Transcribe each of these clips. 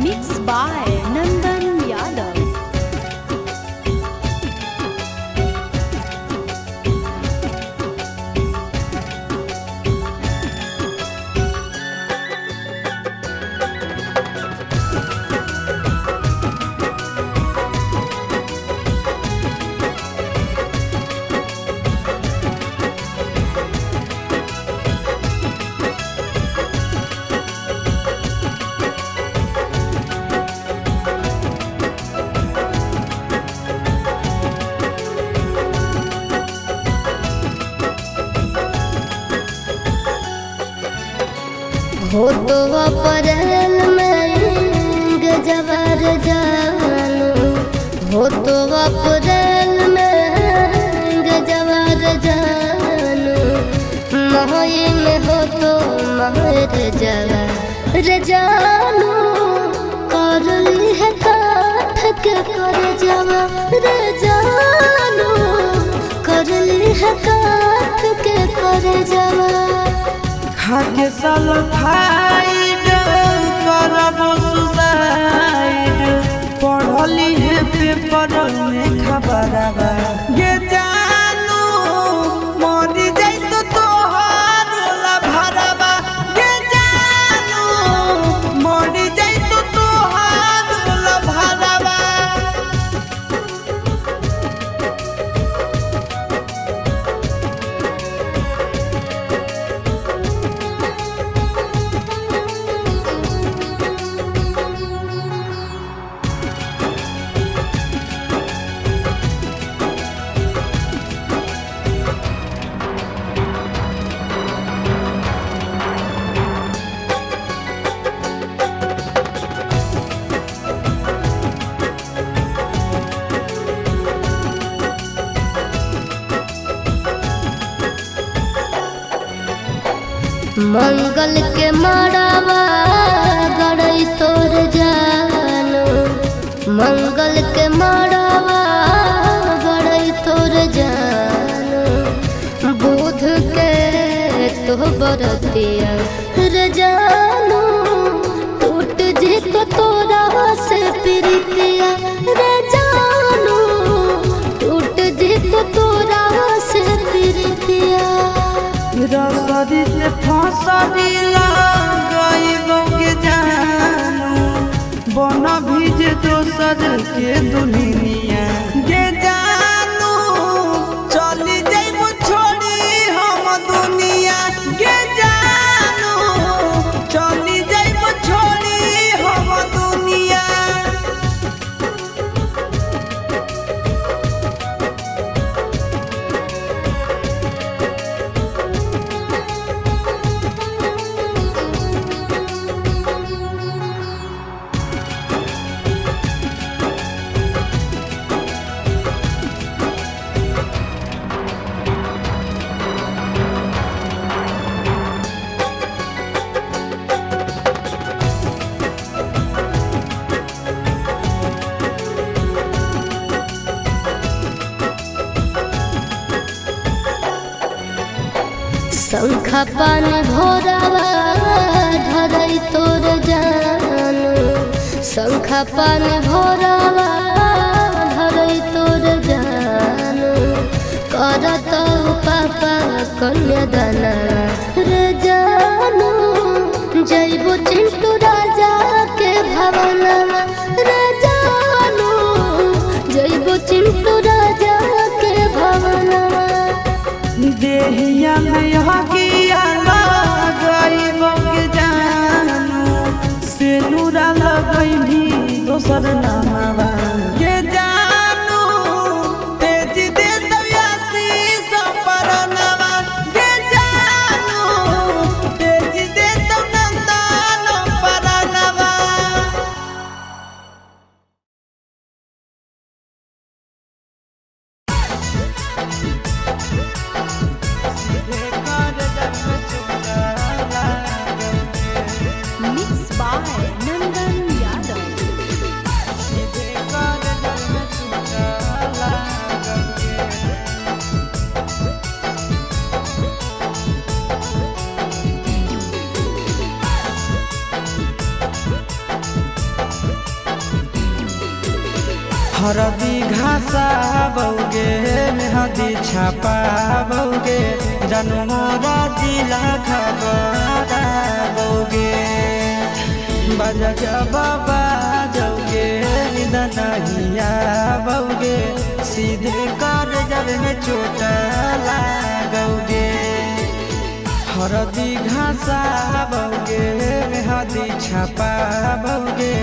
Mixed by Nandan Yadav. हो तो अप्रैल में गजबर जानू, हो तो अप्रैल में गजबर जानू, मई में हो तो महर जवार जानू, कर ली है काठ के कर जवार जानू, कर ली है काठ के कर जवार। खाके सल्फाइड करबो सुसाइड, पढ़ली है पेपर में खबरवा ये जानू, मरी जाई तो तोहार भरवा ये जानू, मरी जाई तो तोहार भरवा। मंगल के मड़ावा गड़ई तोर जानू, मंगल के मड़ावा गड़ई तोर जानू, बुध के तो बरतिया रे जानू, टूट जी तो तोरा से प्रीतिया रे जानू, टूट जी तो तोरा से प्रीतिया। रसरी से फसरी लगाइबो के जानू, बन भीज दोसर के दुनिया के जानू, चली जाइबो छोड़ी हम दुनिया के जानू, चली जाइबो छोड़ी हम दुनिया। शंखा पानी भोरावा धरई तोर जानू, शंखा पानी भोरावा धरई तोर जानू, करत पापा कन्यादाना रे जानू, जइबो चिंटू राजा के भवनवा रे जानू, जइबो चिंटू राजा के भवनवा। देहिया में हकिया लगाइबो के जानू, सेनुरा लगैभी दोसर नामवा के जानू, तेज दे दयासी सपरनवा के जानू, तेज दे तो नंदन परनवा। Mixed by Nandan Yadav. हरदी घासा बौगे मेहदी छापा बौगे जानू मोरा दिला खबरा बौगे बाजा जब बाजोगे नींद नहीं आवोगे सीधे कर जब में चोट लागोगे हरदी घासा बौगे मेहदी छापा बौगे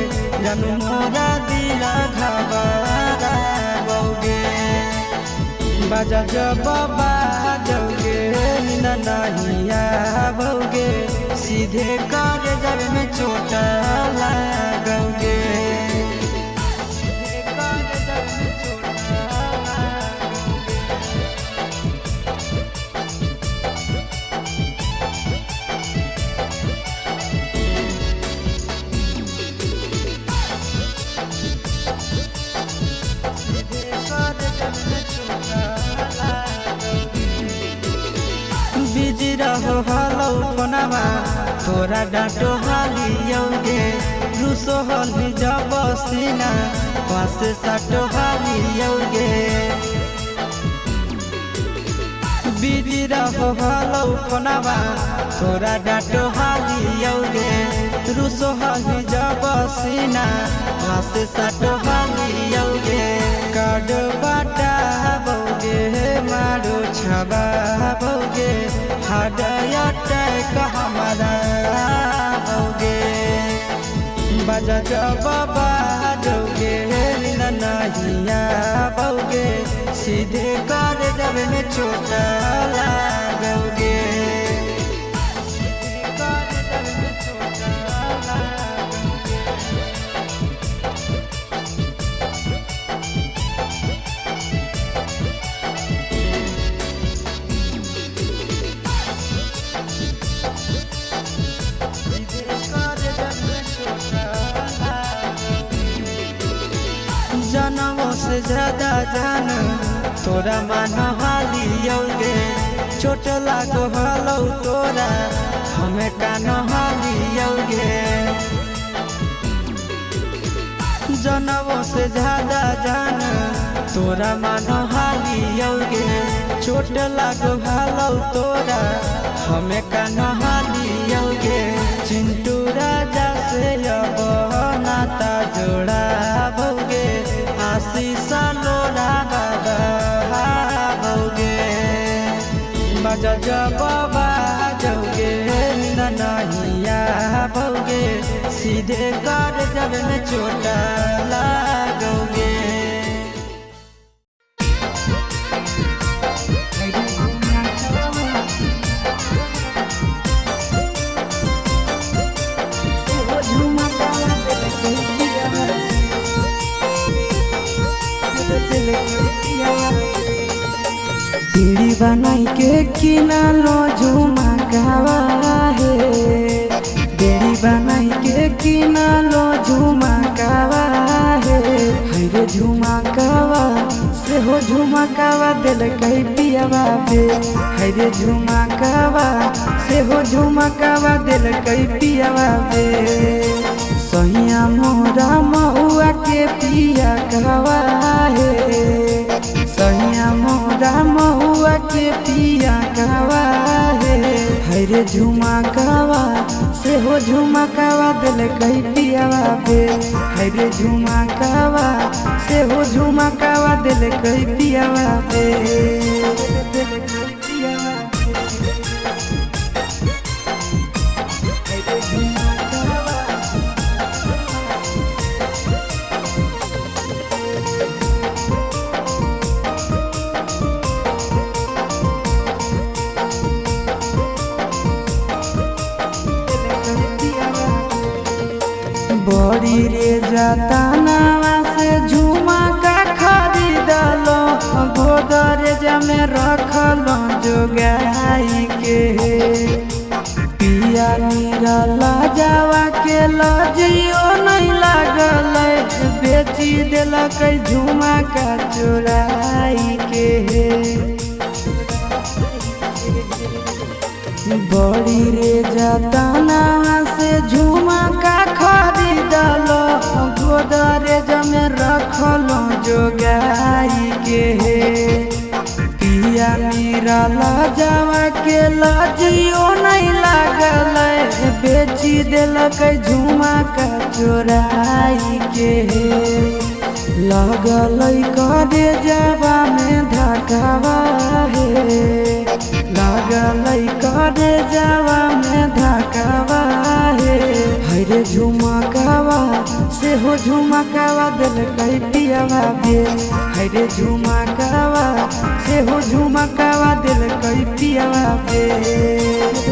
जानू मोरा दिला घबरा बौगे बाजा जब बाजोगे नींद नहीं आवोगे सीधे कर जब में चोट लागोगे बिजी रहो हलो फोनमा तोरा डांटो हालियोगे रूसो हली जब सीना पासे साटो हालियोगे बिजी रहो हलो फोनमा तोरा डांटो हालियोगे रूसो हली जब सीना पासे साटो हालियोगे कार्ड बाटा बौगे मारो छबा बौगे हार्ट अटैक हमारा बौगे बाजा जब बाजोगे नींद नहीं आवोगे सीधे कर जब में चोट लागोगे जनमों से ज्यादा जान तोरा मान हालियोगे चोट लागो हलो तोरा हमें कान हालियोगे जनमों से ज्यादा जान तोरा मान हालियोगे चोट लागो हलो तोरा हमें कान हालियोगे चिंटू राजा से अब नाता जोड़ा बौगे आशीष लोड़ा बौगे बाजा जब बाजोगे नींद नहीं आवोगे सीधे कर जब में चोट लागोगे बीड़ी बनाई के किनारो झुमकावा है बीड़ी बनाई के किनारो झुमकावा है हरे झुमकावा से हो झुमकावा दिल कई पियावा बे हरे झुमकावा से हो झुमकावा दिल कई पियावा बे सैया मोरा महुआ के पिया कहवा है सैया मोरा महुआ के पिया कहवा है हरे झुमकावा से हो झुमकावा दिल कई पियावा बे हरे झुमकावा से हो झुमकावा दिल कई पियावा बे बड़ी रे जतनावा से झुमका खरीदलो गोदरेज में रखलो जोगाई के पिया निरला जावा के लजियो नहीं लागल बेची दिलक झुमका चोराई के बड़ी रे जतनावा से झुमका खरीदलो गोदरेज में रखलो जोगाई के पिया मेरा लाजवा के लाजियो नहीं लागल बेची दिलक झुमका चोराई के लगल करे जवा में धकावा हे लगल करे जवा में धकावा हे हरे झुमकावा से हो झुमकावा दिल कई पियावा बे हरे झुमकावा से हो झुमकावा दिल कई पियावा बे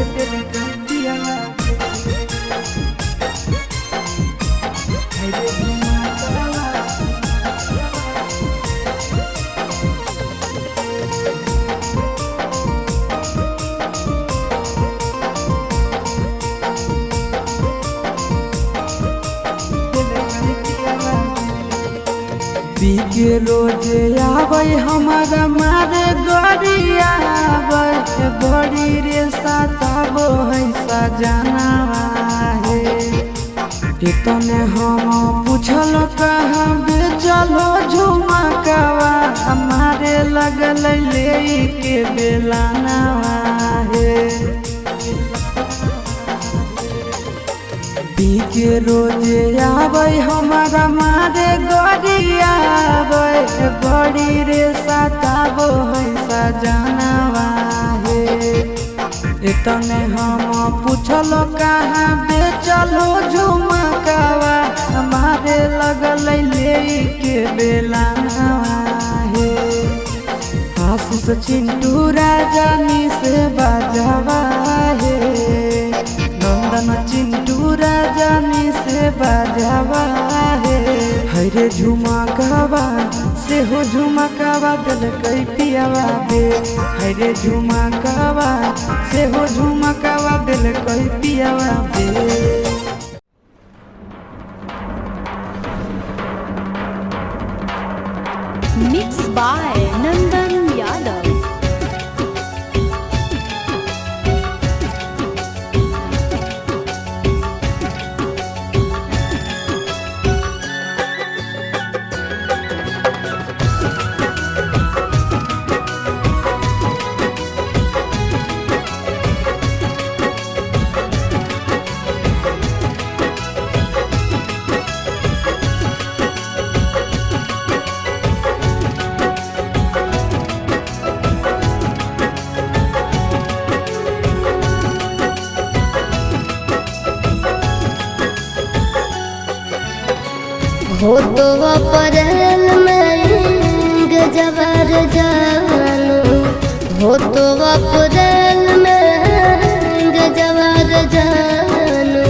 के रोजे आवे हमारा मारे गोरिया बड़ी रे सताबो है सजनावा हे तने हम पूछल कहाँ बेचलो झुमकावा हमारे लगल ले के बेलानावा हे के रोजे आवे हमारा मारे गोरिया बड़ी रे सताबो है सजनावा हे तने हम पूछलो कहाँ बेचलो झुमकावा हमारे लगल ले के बेलानावा हे आशीष चिंटू राजानी से बाजावा हे नंदन चिंटू राजानी से बाजावा हे हरे झुमकावा से हो झुमकावा दिल कई पियावा बे हरे झुमकावा से हो झुमकावा दिल कई पियावा बे मिक्स बाय नंदन यादव। हो तो अप्रैल में गजबर जानू हो तो अप्रैल में गजबर जानू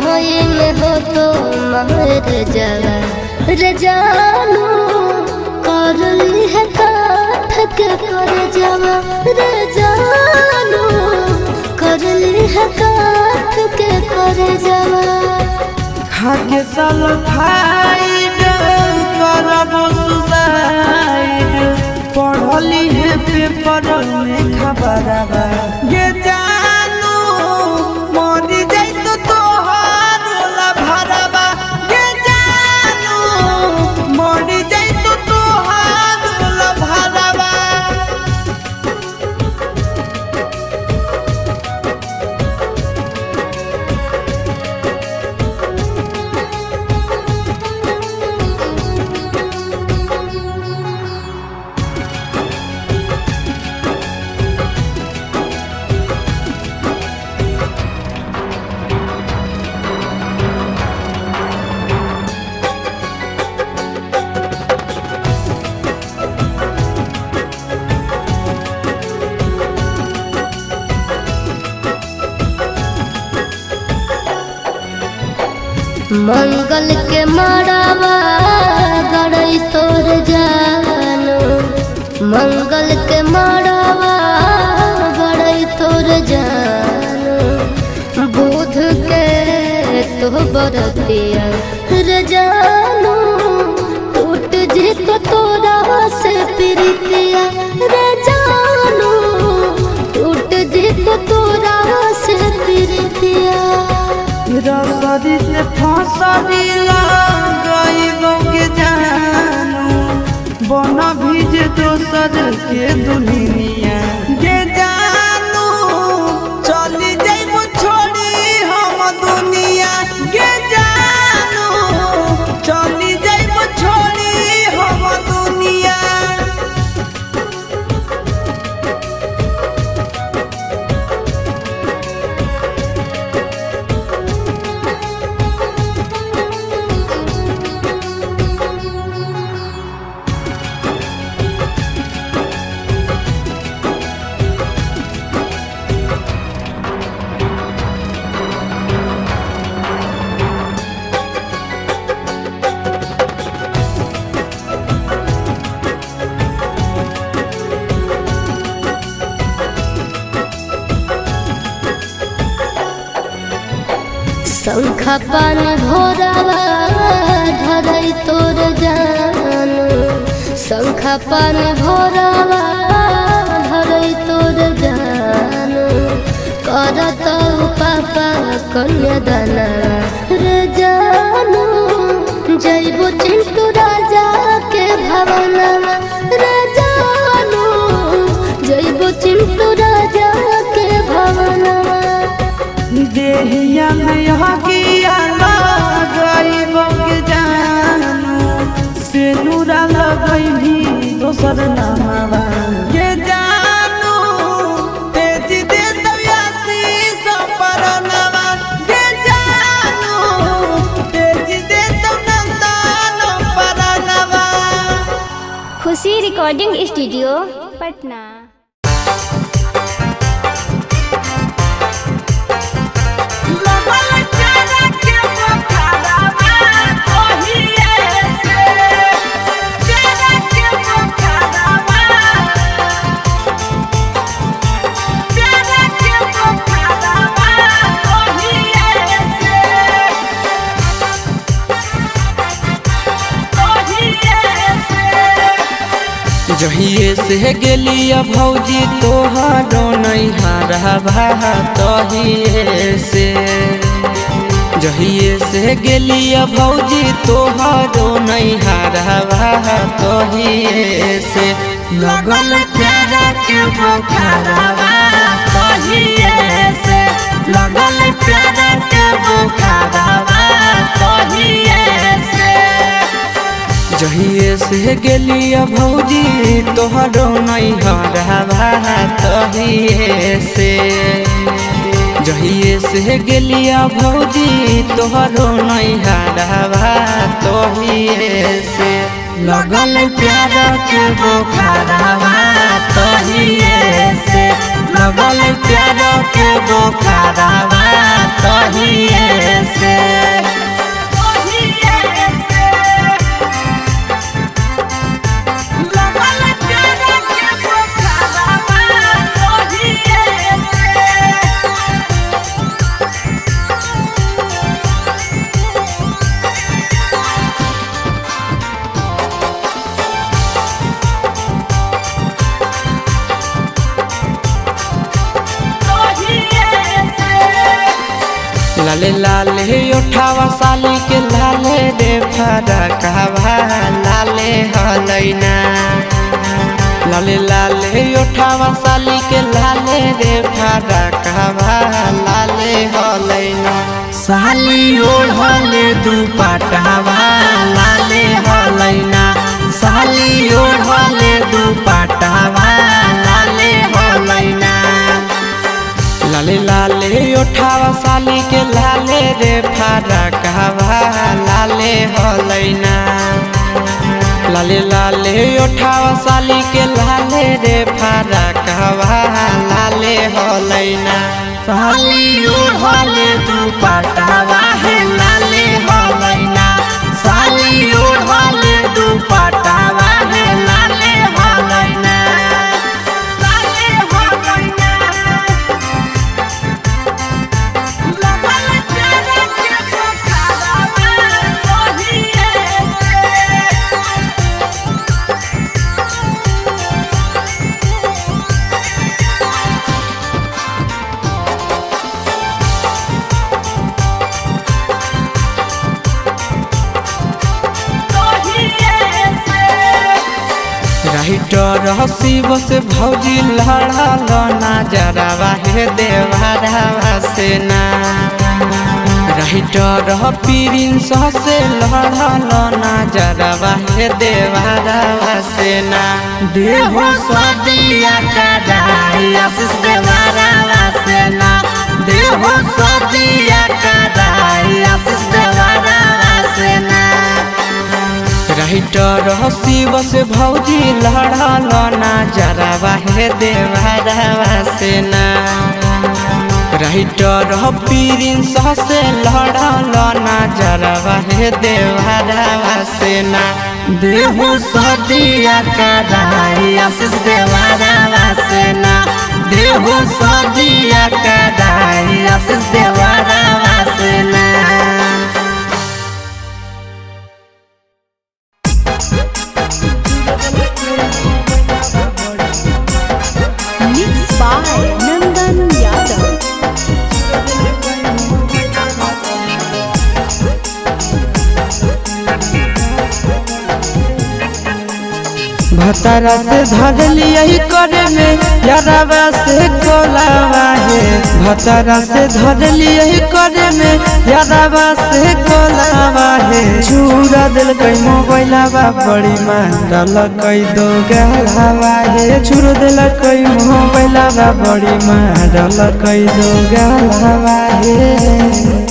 मई में हो तो महर जवर जानू कर ली है काठ के कर जवर जानू कर ली है काठ के कर जवर खाके सल्फाइड करब सुसाइड पढ़ली है पेपर में खबरवा ये जानू मरी जाई तो तोहार भरवा ये जानू मरी जाई तो तोहार भरवा मंगल के मड़ावा गड़ई तोर जानू मंगल के मड़ावा गड़ई तोर जानू बुध के तो बरतिया रे जानू टूट जी तो तोरा से प्रीतिया रे जानू टूट जी तो तोरा से प्रीतिया रसरी से फसरी गईब सुंदर के दुल्हनिया गे जानू चली जाइब छोड़ी हम दुनिया गे जानू चली जाइब छोड़ी हम दुनिया। शंखा पान भोरावा धरई तोर जान शंखा पान भोरावा धरई तोर जान करत पापा कन्यादाना रे जानू जइबो चिंटू राजा के भवनवा रे जानू जइबो चिंटू राजा के भवनवा। देहिया में हकिया लगाइब के जानू से नूरा लगैली दोसर नामवा ये जानू तेज दे दयासी सपरनवा ये जानू तेज दे नंदन परनवा। खुशी रिकॉर्डिंग स्टूडियो पटना। जहिए से गेलिया भौजी तोहरो नैहरवा तहिए से जहिए से गेलिया भौजी तोहरो नैहरवा तहिए से लगल प्यारा के बुखारवा तहिए से लगल प्यारा के बुखारवा तहिए से जहिए से गेलिया भौजी तोहरो नैहरवा तहिए से जहिए से गेलिया भौजी तोहरो नैहरवा तहिए से लगल प्यार के बुखारवा तहिए से लगल प्यार के बुखारवा तहिए से। लाले लाले उठावा साली के लाले रे फरकवा लाले हलैना लाले लाले उठावा साली के लाले रे फरकवा लाले हलैना साली ओढ़ले दुपट्टावा लाले हलैना साली ओढ़ले दुपट्टावा लाले हलैना लाले लाले उठावा साली के लाले रे फरकवा लाले हलैना लाले लाले उठावा साली के लाले रे फरकवा लाले हलैना साली ओढ़ले दुपट्टावा है लाले हलैना साली ओढ़ले दुपट्टावा है लाले हलैना लाले हलैना। शिव से भौजी लड़ल ना जरावा हे देवरावा से ना राइटर प्रिंस से लड़ल ना जरावा हे देवरावा से ना देहो सदिया कदाई आशीष देवरावा से ना देहो सदिया कदाई आशीष देवरावा से ना राइटर शिव से भौजी लड़ल ना जरावा हे देवरावा से ना राइटर प्रिंस से लड़ल ना जरावा हे देवरावा से ना देहो सदिया कदाई आशीष देवरावा से ना देहो सदिया कदाई आशीष देवरावा से ना Mixed by Nandan Yadav. भतारा से धरली यही करे में यारावा से कोलावा है भतारा से धरली यही करे में यारावा से कोलावा है चूरा दिल कई मोबाइलावा बड़ी मारल कई दो गलावा है चूर दिल कई मोबाइलावा बड़ी मारल कई दो गलावा है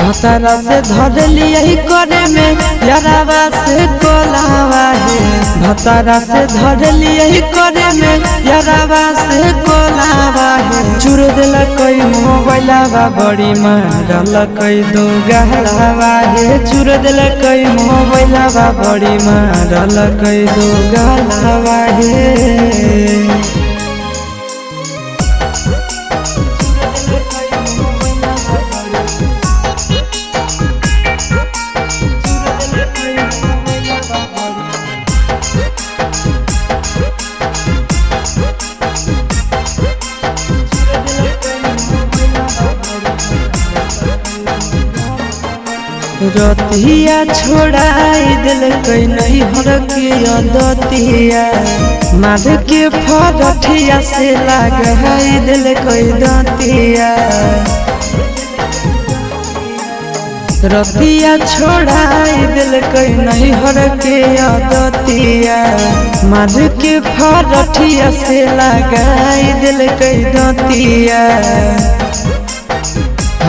भतारा से धरली यही करे में यारावा से कोलावा है भतारा से धरली यही करे में यारावा से कोलावा है चूर दिल कई मोबाइलावा बड़ी मारल कई दो गलावा है चूर दिल कई मोबाइलावा बड़ी मारल कई दो गलावा है रतिया छोड़ाई दिल कई नहीं हर के अदतिया माध के फरठिया से लगाई दिल कई दतिया रतिया छोड़ाई दिल कई नहीं हर के अदतिया माध के फरठिया से लगाई दिल कई दतिया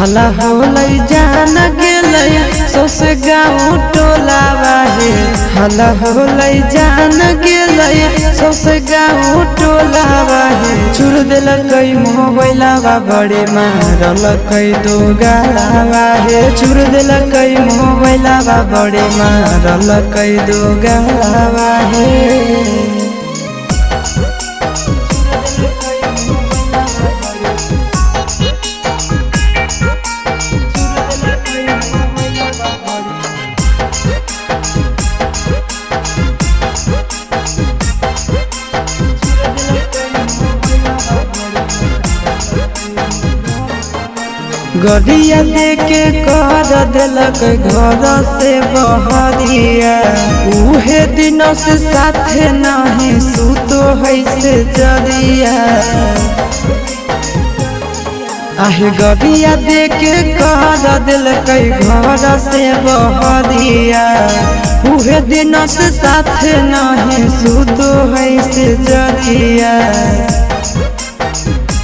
हला होलै जान गेलै सौसे गाँव टोलावा है हला होलै जान गेलै सौसे गाँव टोलावा है चूर दिल कई मोबाइलावा बड़े मारल कई दो गलावा है चूर दिल कई मोबाइलावा बड़े मारल कई दो गलावा है गड़िया देके कर दिलक घर से बहरिया उहे दिनों से साथे नहीं सुतो है से जरिया आहे गड़िया देके कर दिलक घर से बहरिया उहे दिनों से साथे नहीं सुतो है से जरिया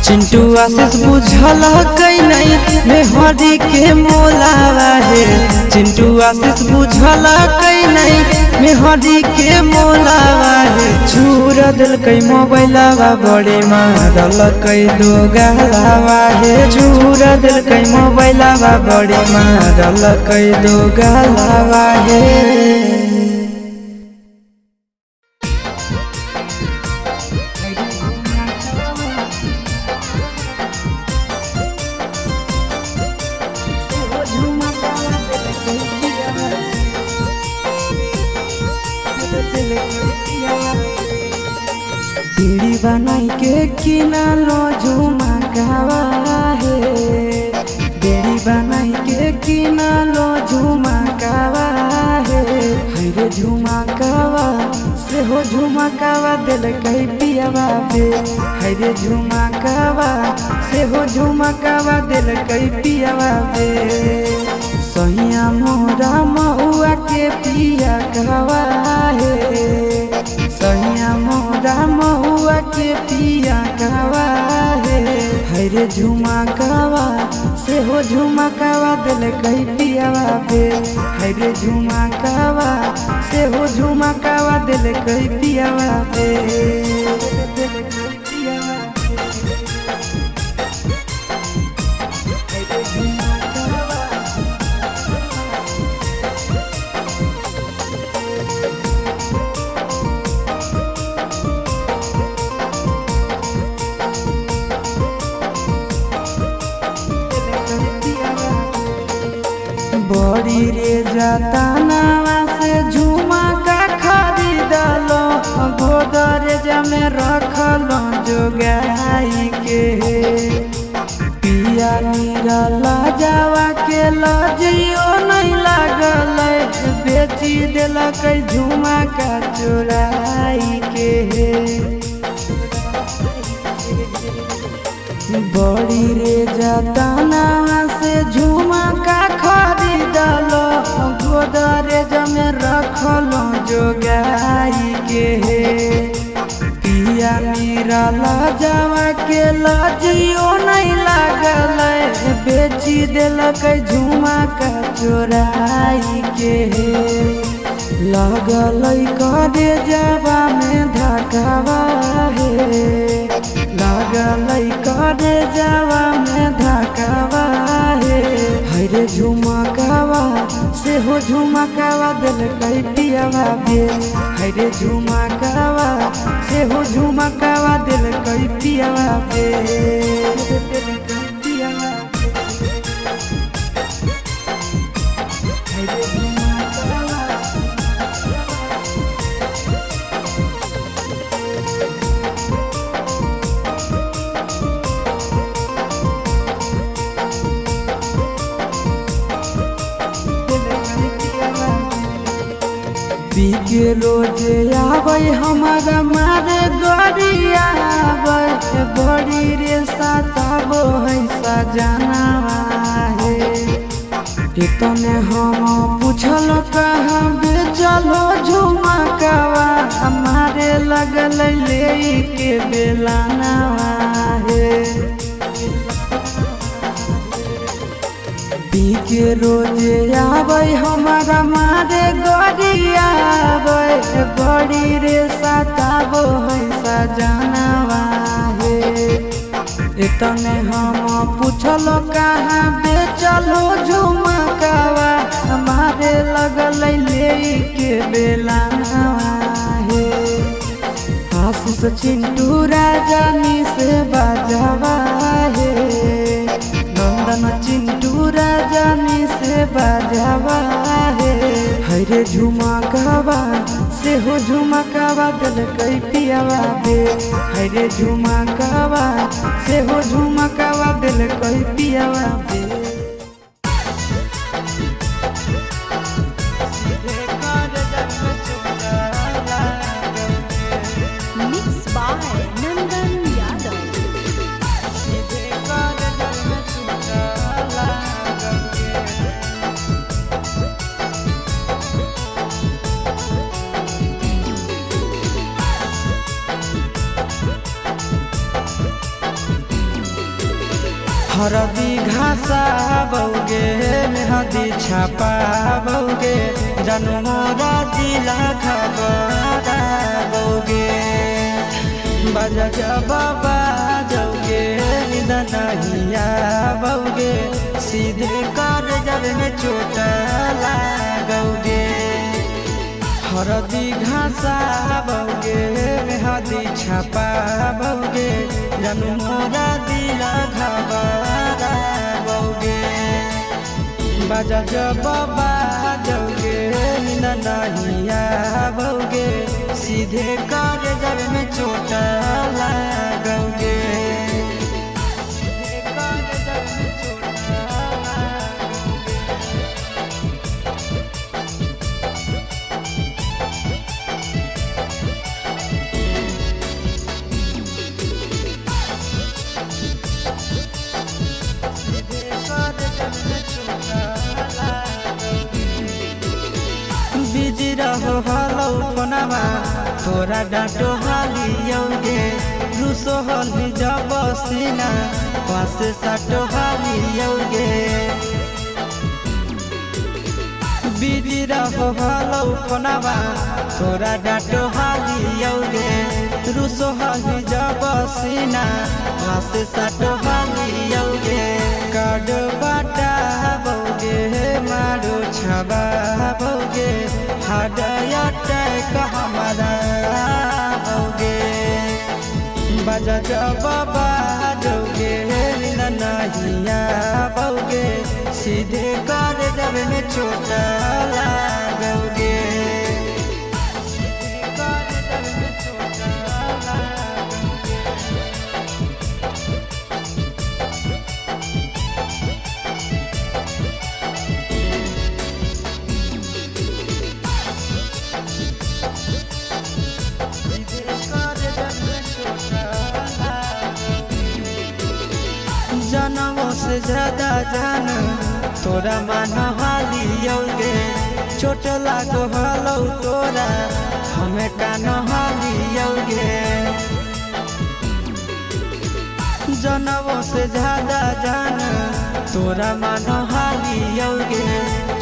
चिंटू आशीष बुझल कई नहीं मेहरी के मोलावा है चिंटू आशीष बुझल कई नहीं मेहरी के मोलावा है चूर दिल कई मोबाइलावा बड़े मारल कई दो गलावा है चूर दिल कई मोबाइलावा बड़े मारल कई दो गलावा है पीड़ी बनाई के किनारो झुमकावा है बेड़ी बनाई के किनारो झुमकावा है हरे झुमकावा से हो हो झुमकावा दिल कई पियावा बे है रे झुमकावा से हो झुमकावा दिल कई पियावा बे सहिया मोरा महुआ के पिया कहवा है सहिया मोरा महुआ के पिया कहवा है रे झुमकावा से हो झुमकावा दिल कई पियावा बे है रे झुमकावा से हो झुमकावा दिल कई पियावा बे बड़ी रे जतनावा से झुमका खरीदलो गोदरेज में रखलो जोगाई के पिया नीरा लजावा के लजियो नहीं लागल बेची दिलक झुमका चोराई के बड़ी रे जतनावा से झुमका खरीदलो गोदरेज में रखलो जोगाई के पिया नीरा लजावा के लजियो नहीं लागल बेची दिलक झुमका चोराई के लगल करे जबा में धकावा है लगल करे जबा में धकावा है रे झुमकावा से हो झुमकावा दिल कई पियावा बे है रे झुमकावा से हो झुमकावा दिल कई पियावा बे के रोज आवे हमारा मारे गोरिया आवे बड़ी रे सताबो है सजनावा है इतने हम पूछल कहाँ बेचलो झुमकावा हमारे लगल ले के बेलानावा है के रोज आवे हमारा मारे गोरिया आवे बड़ी रे सताबो है सजनावा है इतने हम पूछलो कहाँ बेचलो झुमकावा हमारे लगल ले के बेलानावा है आशीष चिंटू राजानी से बाजावा है नंदन चिंटू राजानी से बाजावा है रे झुमकावा से हो झुमकावा दिल कई पियावा बे है रे झुमकावा से हो झुमकावा दिल कई पियावा बे Mixed by Nandan Yadav. हरदी घासा बौगे मेहदी छापा बौगे जनमोरा दिला खबरा बौगे बजा जब बाजोगे निदनहिया बौगे सीधे कर जब में चोट लागोगे हरदी घासा बौगे मेहदी छापा बौगे जनमोरा दिला खबरा बौगे बजा जब बाजोगे निदनहिया बौगे सीधे कर जब में चोट लागोगे फोनवा तोरा डांटो हालियोगे रूसो हली जब सीना पासे साटो हालियोगे बिजी रहो हलो फोनवा तोरा डांटो हालियोगे रूसो हली जब सीना पासे साटो हालियोगे कार्ड बाटा बोगे मारो छबा बोगे हार्ट अटैक हमारा बोगे बजा जब बाजोगे नहिया बोगे सीधे कर जब में छोटा लागोगे जनमों से ज्यादा जान तोरा मान हालियोगे चोट लागो हलो तोरा हमें कान हालियोगे जनमों से ज्यादा जान तोरा मान हालियोगे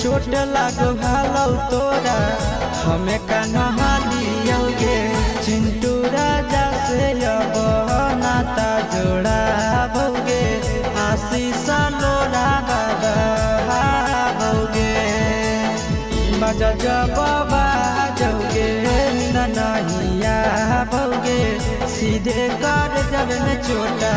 चोट लागो हलो तोरा हमें कान हालियोगे चिंटू राजा से अब नाता जोड़ा बोगे आशीष लोड़ा बोगे बजा जब बाजोगे नहिया बोगे सीधे कर जब में छोटा